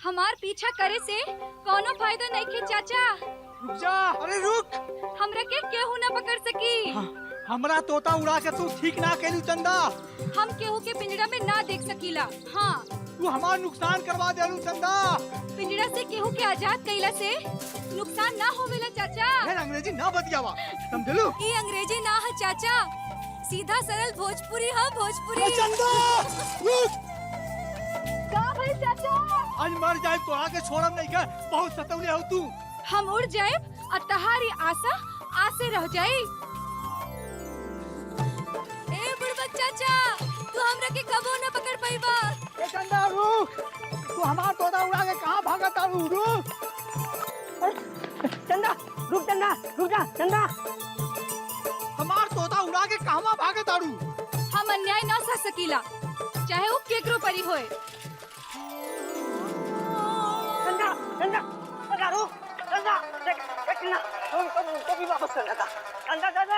हमार पीछा करे से कोनो फायदा नहीं खे चाचा। रुक जा, अरे रुक। हमरा के केहू न पकड़ सकी। हमरा तोता उड़ा के तू ठीक ना कैलू चंदा। हम केहू के पिंजरा में ना देख सकीला। हाँ, तू हमार नुकसान करवा देलू चंदा। पिंजरा से केहू के आजाद कैला से नुकसान ना होवेला चाचा। यार अंग्रेजी ना बतियावा, समझलू? ये अंग्रेजी ना है चाचा, सीधा सरल भोजपुरी है भोजपुरी। चंदा रुक। का भाई चाचा? आज मर जाए तो आके छोड़म नहीं का, बहुत सतौले हो तू। हम उड़ जाए और तहारी आशा आसे रह जाई। ए बुड़बक चाचा, तू हमरा के कबो न पकड़ पाईबा। ए चंदा रुक, तू हमार तोता उड़ा के कहाँ भागा तारू? रुक चंदा, रुक चंदा, रुक जा चंदा। हमार तोता उड़ा के कहाँ भागे तारू? हम अन्याय ना सह सकीला, चाहे वो केकरो परी होए। चंदा, चंदा, चंदा रुक, चंदा, देखना, तो भी वापस करना था। चंदा चंदा,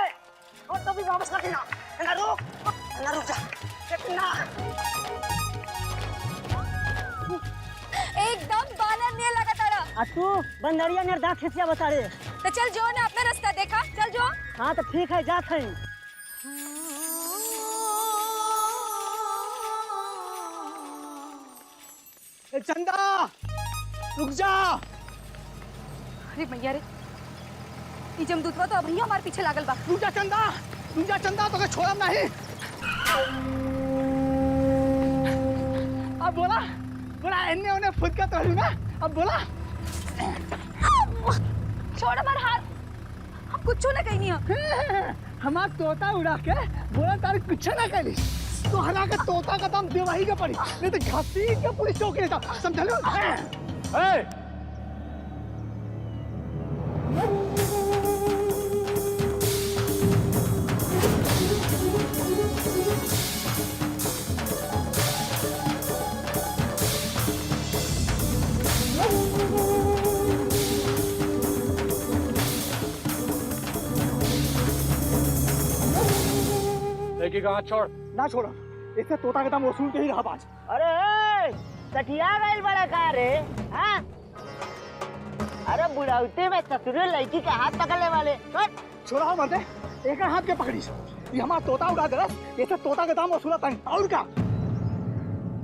और तो भी वापस कर देना। चंदा रुक जा, देखना। एकदम बानर ने लगा तारा। आ तू बंदरिया ने दांत खिसिया बता रे। तो चल जो ने अपना रास्ता देखा, चल जो। हाँ तो ठीक है, जात है। ए चंदा रुक जा। अरे भैया रे, ई जमदूतवा तो अब हमारे पीछे लागल बा। रुक जा चंदा, तो के छोड़म नहीं। अब बोला एन्ने ओने फुद का तो ना। अब बोला छोड़ हमार हाथ, हम कुछ न कहीं है। हमार तोता उड़ा के बोला तारी कुछ ना कैली। तो हरा के तोता का दाम देवाही के पड़ी, नहीं तो घाटी के पुलिस चौकी ले जा, समझ लो? लेकिन कहाँ छोड़ ना छोड़ो, इससे तोता का दाम वसूल के ही रहा बाज। अरे सठिया गइल बड़ा का रे? हाँ, अरे बुढ़ाउते में ससुरे लड़की का हाथ पकड़ने वाले। छोड़ा हो मरते, एक हाथ के पकड़ी। ये हमारा तोता उड़ा दे, इससे तोता का दाम वसूला था। और क्या?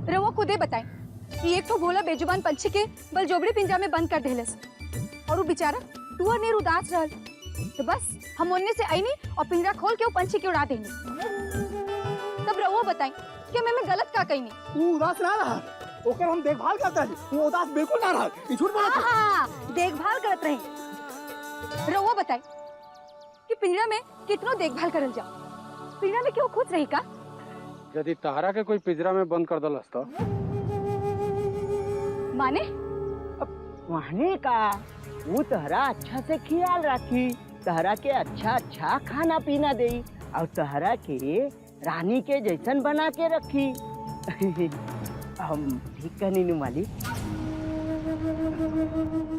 रवा खुदे बताएं कि एक तो भोला बेजुबान पंछी के बल जोबड़ी पिंजरा में बंद कर देलस और वो बेचारा टूअर नेर उदास रहल। तो बस हम उनने से आईनी और पिंजरा खोल के वो पंछी के उड़ा देंगे। तब रवा बताएं कि मैं गलत का कहीं नहीं। वो उदास ना रहा, ओकर हम देखभाल करते हैं। वो उदास बिल्कुल ना रहा, ये झूठ बोला। हाँ, देखभाल करत रही। रवा बताएं कि पिंजरा में कितनो देखभाल करल जा, पिंजरा में क्यों खुश रही का? यदि तहरा के कोई पिंजरा में बंद कर दलस तो माने वहने का वो तहरा अच्छा से ख्याल रखी, तहरा के अच्छा खाना पीना दे और तहरा के रानी के जैसन बना के रखी। हम ठीक कहनी नु मालिक?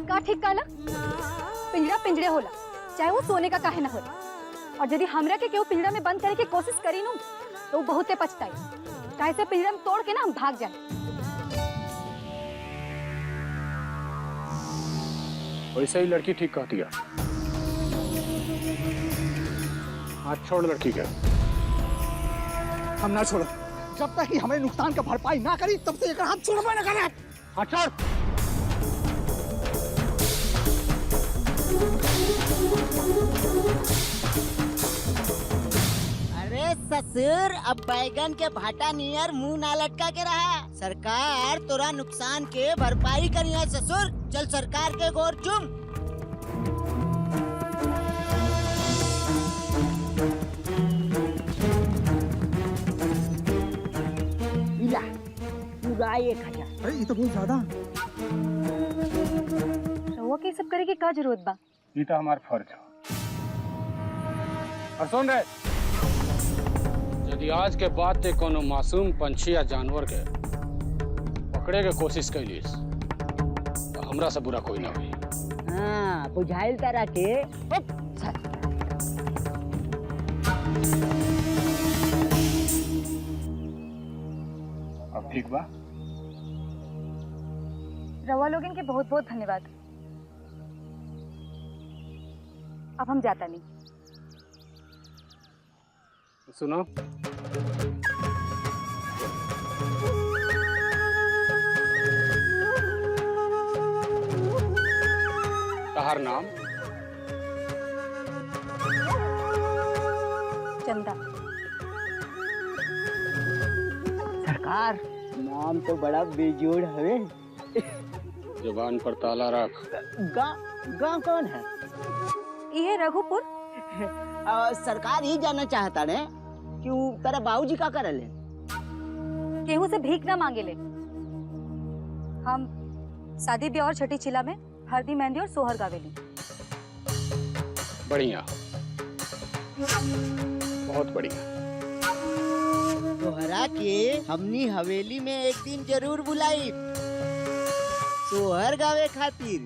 का ठीक कहला? पिंजरा पिंजरे होला, चाहे वो सोने का काहे ना हो। और यदि हमरा के केहू पिंजरा में बंद करे के कोशिश करी नु तो वो बहुते पछताई। काहे से पिंजरा में तोड़ के ना हम भाग जाए। वैसे ही लड़की ठीक कहती है। हाथ छोड़ लड़की के। हम ना छोड़ो, जब तक कि हमें नुकसान का भरपाई ना करी तब तक एक हाथ छोड़बा ना करे। हाथ छोड़। अरे ससुर, अब बैगन के भाटा नियर मुंह ना लटका के रहा। सरकार तोरा नुकसान के भरपाई करी है ससुर। चल सरकार के गोर चुम। इला पूरा 1000। अरे ये तो बहुत ज्यादा। रवा के सब करे के का जरूरत बा? ये तो हमार फर्ज है। और सुन रे, यदि आज के बाद ते कोनो मासूम पंछी या जानवर के पकड़े के कोशिश कैलिस तो हमरा से बुरा कोई ना हुई। हाँ, बुझाइल तरह के। अब ठीक बा? रवा लोगन के बहुत बहुत धन्यवाद। अब हम जाता नहीं। सुनो, तहार नाम? चंदा। सरकार, नाम तो बड़ा बेजोड़ है। जुबान पर ताला रख। गाँव कौन है? ये रघुपुर। सरकार ही जानना चाहता ने कि उ तेरा बाबूजी का करले। केहू से भीख ना मांगे ले। हम शादी ब्याह और छठी चिला में हल्दी मेहंदी और सोहर गावेली। बढ़िया, बहुत बढ़िया। तोहरा के हमनी हवेली में एक दिन जरूर बुलाई, सोहर गावे खातिर।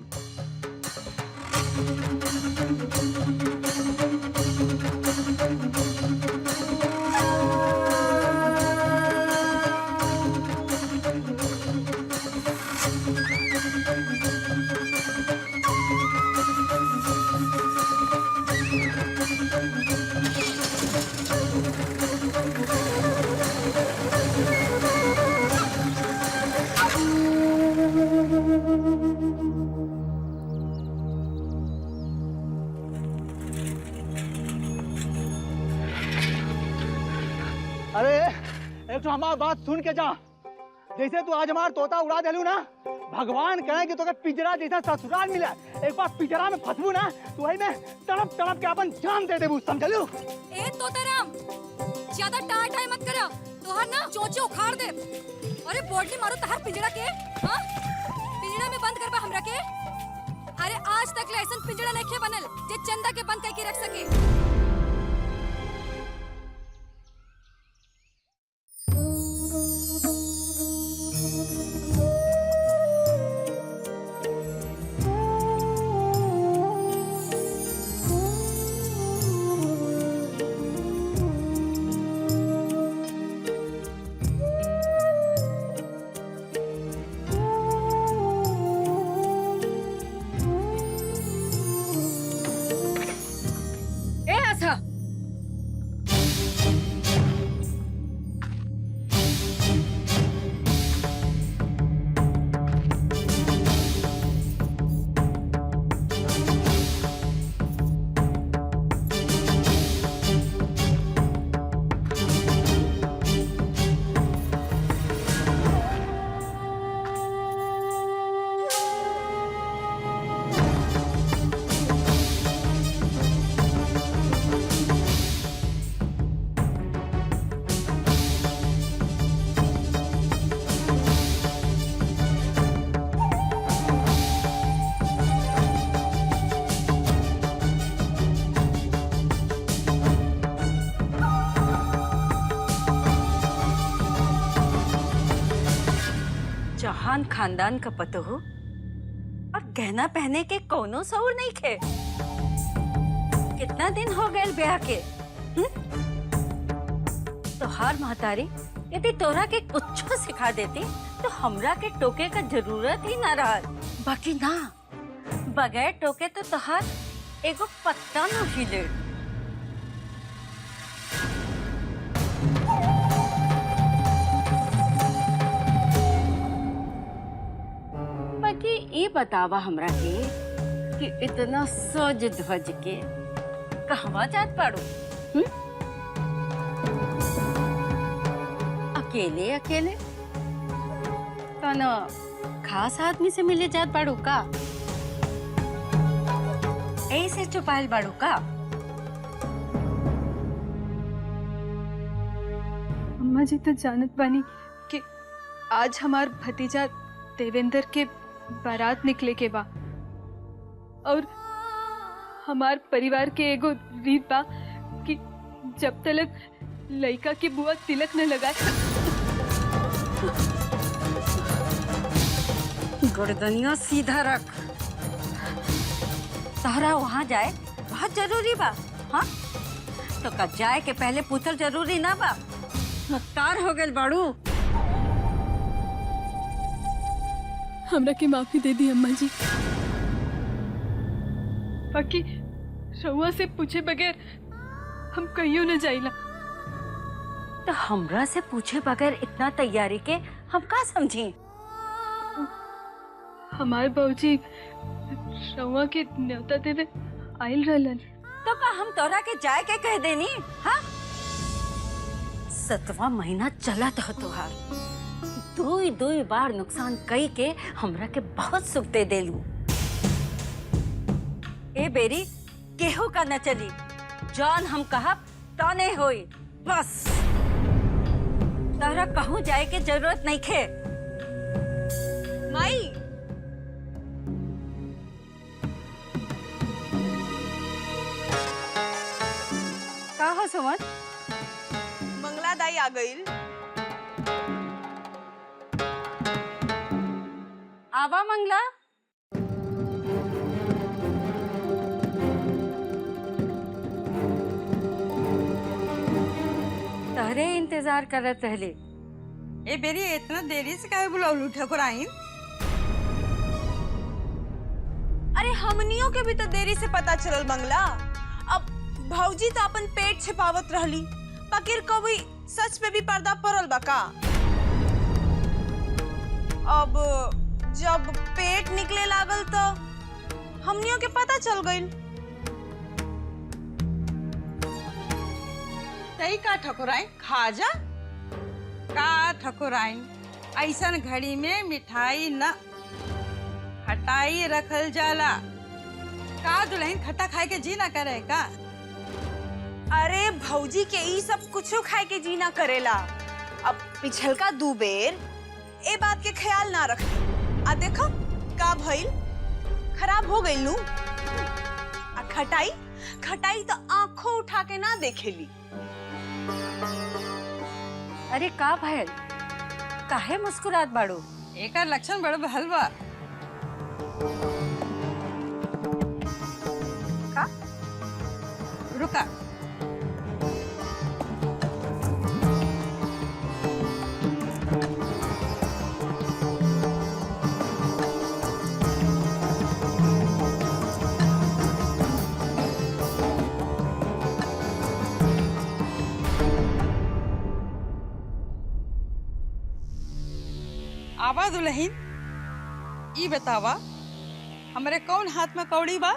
अरे एक तो हमारी बात सुन के जा। जैसे तू आज हमार तोता उड़ा देलू ना, भगवान कहे कि तोके पिंजरा जैसा ससुराल मिला। एक बार पिंजरा में फंसबू ना तो वही में तड़प तड़प के अपन जान दे देबू, समझलू? ए तोताराम, ज्यादा टाई टाई मत करा, तोहर ना चोचे उखाड़ दे। अरे बोर्डली मारो तहर पिंजरा के, हां? पिंजरा में बंद करबा हमरा के? अरे आज तक ले ऐसन पिंजरा नहीं बनल जे चंदा के बंद करके रख सके। चौहान खानदान का पतो हो और गहना पहने के कोनो सौर नहीं खे। कितना दिन हो गए ब्याह के? तो हार महतारी यदि तोरा के कुछ सिखा देती तो हमरा के टोके का जरूरत ही ना रहा। बाकी ना, बगैर टोके तो तोहार एगो पत्ता न हिले। बाकी ये बतावा हमरा के कि इतना सज धज के कहवा जात पाड़ू? अकेले अकेले कौन खास आदमी से मिले जात बाड़ू का? ऐसे छुपायल बाड़ू का? अम्मा जी तो जानत बानी कि आज हमार भतीजा देवेंद्र के बारात निकले के बा और हमार परिवार के एगो रीत बा कि जब तक लड़का के बुआ तिलक न लगाए। गर्दनिया सीधा रख। तहरा वहाँ जाए बहुत जरूरी बा। हाँ तो का जाए के पहले पूछल जरूरी ना बा? मुख्तार हो गए बाड़ू। हमरा के माफी दे दी अम्मा जी। बाकी रउआ से पूछे बगैर हम कहियो न जाइला। तो हमरा से पूछे बगैर इतना तैयारी के हम का समझी? हमार बाबूजी रउआ के न्योता देवे आइल रहलन। तो का हम तोरा के जाए के कह देनी? हाँ, 7वां महीना चलत हो तुहार, दुई बार नुकसान कई के हमरा के बहुत सुख दे देलू। ए बेरी केहू का न चली, जौन हम कहब तौने होई। बस तोरा कहूँ जाए के जरूरत नहीं खे। माई का हो सुमन? मंगला दाई आ गईल। आवा मंगला। तहरे इंतजार करत रहले। ए बेरी इतना देरी से काहे बुलावलू ठकुराइन? अरे हमनियों के भी तो देरी से पता चलल मंगला। अब भौजी तो अपन पेट छिपावत रहली, बाकिर कभी सच पे भी पर्दा पड़ल बा का? अब जब पेट निकले लागल तो हमनियों के पता चल गईल। तई का ठकुराइन खा जा? का ठकुराइन, ऐसन घड़ी में मिठाई न खटाई रखल जाला। का दुल्हन खट्टा खाए के जी ना करे का? अरे भौजी के ई सब कुछो खाए के जी ना करेला। अब पिछलका 2 बेर ए बात के ख्याल ना रखी। आ देखो का भइल, खराब हो गइल नू। आ खटाई तो आंखों उठा के ना देखेली। अरे का भैल, काहे मुस्कुरात बाड़ू? एकर लक्षण बड़ हलवा। का? रुका। आवा दुल्हन, ई बतावा हमरे कौन हाथ में कौड़ी बा?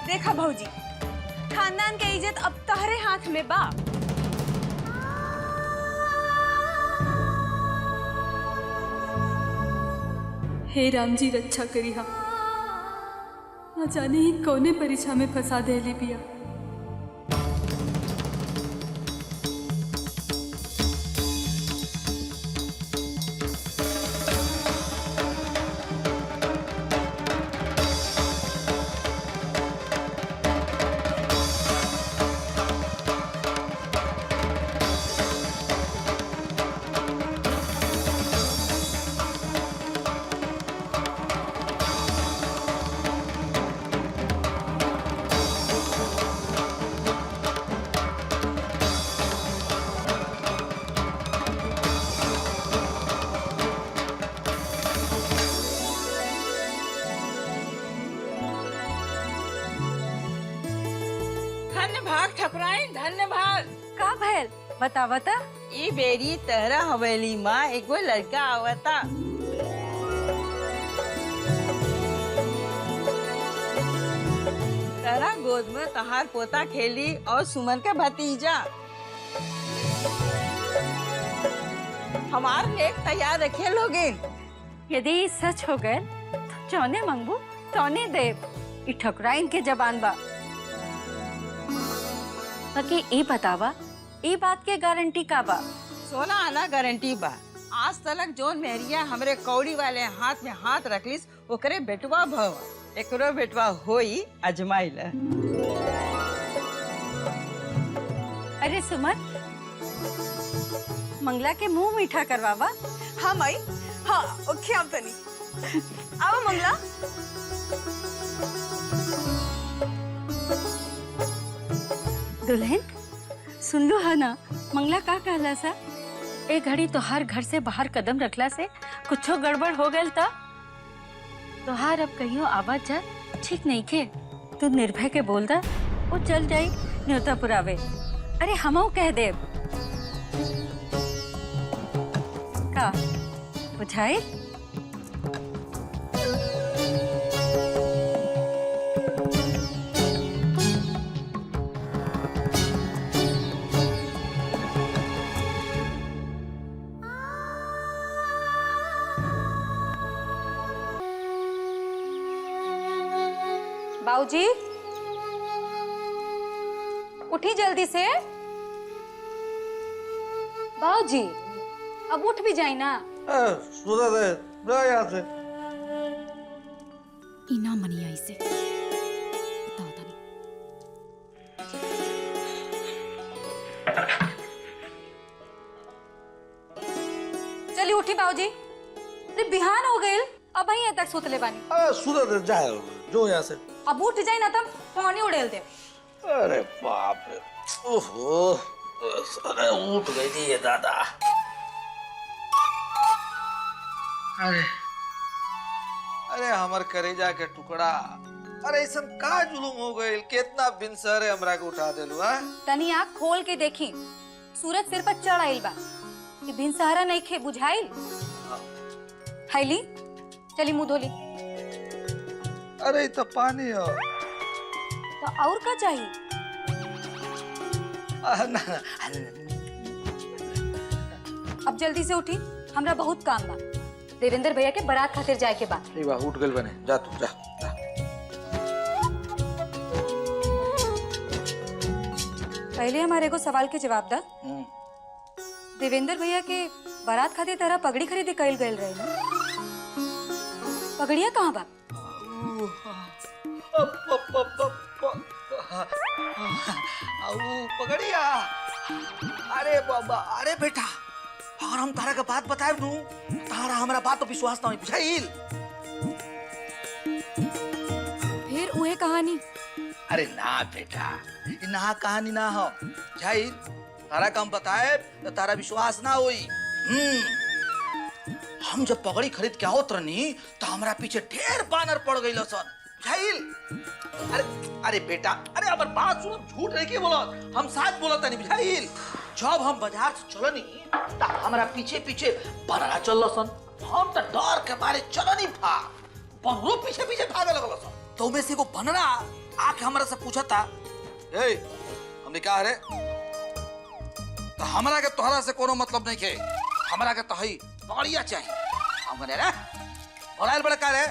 देखा भौजी, खानदान के इज्जत अब तहरे हाथ में बा। हे राम जी रक्षा करी हा। ना जाने ही कौने परीक्षा में फंसा देली बिया। धन्य भाग ठकुराइन, धन्य भाग। का भैल बतावता? ई बेरी तहरा हवेली माँ एगो लड़का आवता। तहरा गोद में तहार पोता खेली और सुमन का भतीजा। हमार नेक तैयार रखे लोगे। यदि ई सच हो गए तो जौने मंगबू तौने देव। ई ठकुराइन के जबान बा। बाकी ई बतावा, ई बात के गारंटी का बा? सोना आना गारंटी बा। आज तलक जोन मेहरिया हमरे कौड़ी वाले हाथ में हाथ रखलिस ओकरे बेटवा भव। एकरो बेटवा होई अजमाइल। अरे सुमन, मंगला के मुंह मीठा करवावा। हाँ माई, हाँ ओके आप तनी आओ मंगला। दुल्हन सुन लो है ना, मंगला का कहला सा एक घड़ी तोहार घर से बाहर कदम रखला से कुछो गड़बड़ हो गल था। तोहार अब कहियो आवाज जा ठीक नहीं के, तू निर्भय के बोल दा, वो चल जाई न्योता पुरावे। अरे हमो कह दे का बुझाए। बाबूजी उठी जल्दी से। बाबूजी अब उठ भी जाए ना। सुधा दे जा यहाँ से। इना मनी आई से बताओ तानी। चलिए उठी बाबूजी, अरे बिहान हो गए, अब यहीं तक सुतले बानी। सुधा दे जा जो यहाँ से। अब उठ जाए ना तब पानी उड़ेल दे। अरे बाप रे, ओहो, अरे उठ गई थी ये दादा। अरे अरे हमर करेजा के टुकड़ा, अरे ऐसा का जुलुम हो गई, कितना बिन सरे हमरा के उठा देलू। हां तनी आँख खोल के देखी, सूरज सिर पर चढ़ आइल बा कि बिन सहारा नहीं खे बुझाइल। हाइली चली मुंह धोली। अरे तो पानी हो तो और का चाहिए? ना, अब जल्दी से उठी, हमरा बहुत काम बा। देवेंद्र भैया के बारात खातिर जाए के बा। ठीक बा, उठ गइल बने, जा तू जा, जा। पहले हमारे को सवाल के जवाब दा। देवेंद्र भैया के बारात खातिर तरह पगड़ी खरीदी कइल गइल रहे ना? पगड़िया कहाँ बा? पगड़िया, अरे बाबा, अरे बेटा, अगर हम तारा का बात बताए नू, तारा हमारा बात तो विश्वास नहीं बुझाइल। फिर उहे कहानी। अरे ना बेटा, ये ना कहानी ना हो बुझाइल। तारा का हम बताए तो तारा विश्वास ना होई। हम जब पगड़ी खरीद के आवत रहनी तो हमारा पीछे ढेर बानर पड़ गई सन बुझाइल। अरे अरे बेटा, अरे अगर बात सुनो, झूठ नहीं की बोला, हम सच बोला नहीं बुझाइल। जब हम बाजार से चलनी तो हमारा पीछे पीछे बनरा चल सन, हम तो डर के मारे चलनी भाग, बनरो पीछे पीछे भागे लगल सन। तो में से को बनरा आके हमारा से पूछा था, ए हमने कहा रे, तो हमारा के तोहरा से कोनो मतलब नहीं के, हमारा के तो हई पगड़िया चाहिए। हम कहने रे बोलाइल बड़ा का रे,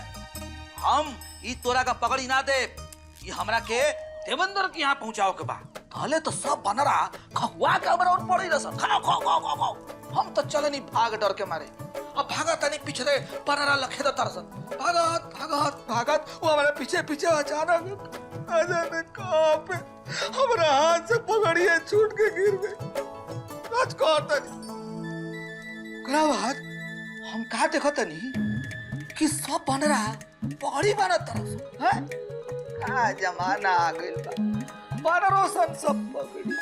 हम ई तोरा का पगड़ी ना दे, ये हमरा के देवेंद्र के यहाँ पहुंचाओ के बा। कहले तो सब बनरा खहुआ के हमरा और पड़ी रसन, खाओ खाओ खाओ खाओ खाओ। हम तो चलनी भाग डर के मारे, अब भागा तनी पीछे रे बनरा लखे द तरसन, भागत भागत भागत वो हमारे पीछे पीछे अचानक अचानक कहाँ पे हमारा हाथ से पगड़िया छूट के गिर गई। आज कौन तनी ओकरा बाद हम का देखो तनी कि सब बनरा पगड़ी बनत तरस। हैं का जमाना आ गइल बा, बनरो सन सब पगड़ी।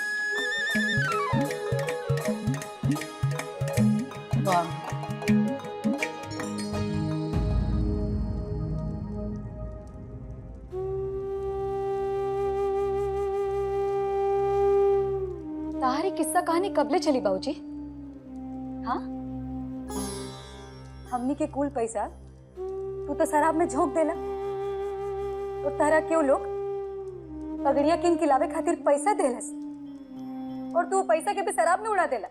तारी किस्सा कहानी कबले चली बाबूजी? हाँ, हमनी के कुल पैसा तू तो शराब में झोंक देला, तो तारा क्यों लोग पगड़िया किन खिलावे खातिर पैसा देलस, और तू पैसा के भी शराब में उड़ा देला।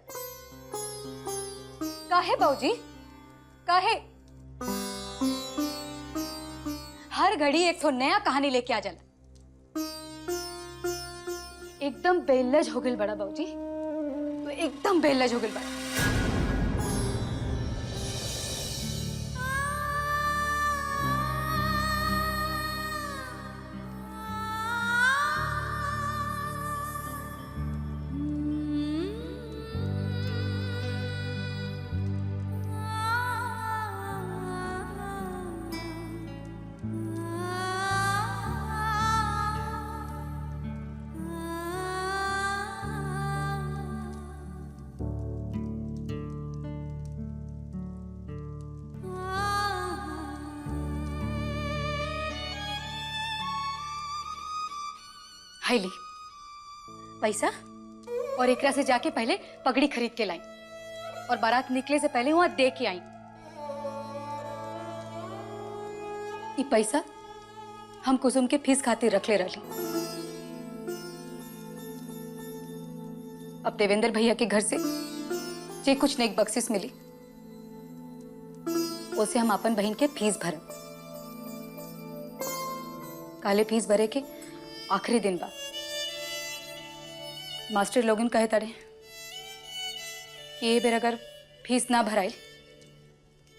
काहे बाबूजी, काहे? हर घड़ी एक तो नया कहानी लेके आ जाला। एकदम बेलज हो गइल बड़ा बाबूजी, तो एकदम बेलज हो गइल बड़ा। हाय ली पैसा और एकरा से जाके पहले पगड़ी खरीद के लाई और बारात निकले से पहले वहां दे के आई। ये पैसा हम कुसुम के फीस खातिर रख ले रही। अब देवेंद्र भैया के घर से जे कुछ नेक बख्शिश मिली उसे हम अपन बहन के फीस भरब। काले फीस भरे के आखिरी दिन बा। मास्टर लोगन कहे तारे कि ये बेर अगर फीस ना भराई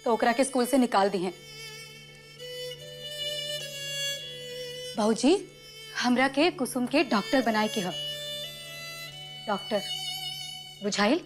तो ओकरा के स्कूल से निकाल दी हैं। भाऊजी हमरा के कुसुम के डॉक्टर बनाए के ह। डॉक्टर बुझाइल?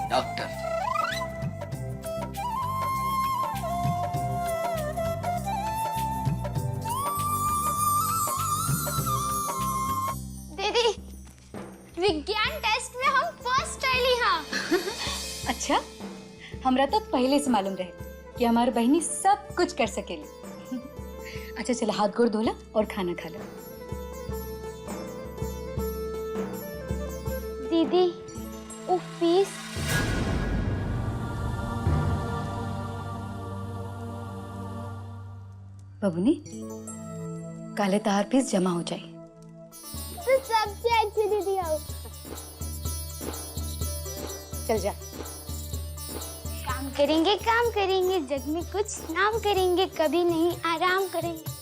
डॉक्टर दीदी विज्ञान टेस्ट में हम फर्स्ट आईली हाँ। अच्छा हमरा तो पहले से मालूम रहे कि हमारी बहनी सब कुछ कर सकेली। अच्छा चला हाथ गोड़ धोला और खाना खा लो। दीदी वो फीस बबुनी काले तार फीस जमा हो जाए। तो सबसे अच्छी दीदी आओ। चल जा। काम करेंगे जग में कुछ नाम करेंगे, कभी नहीं आराम करेंगे।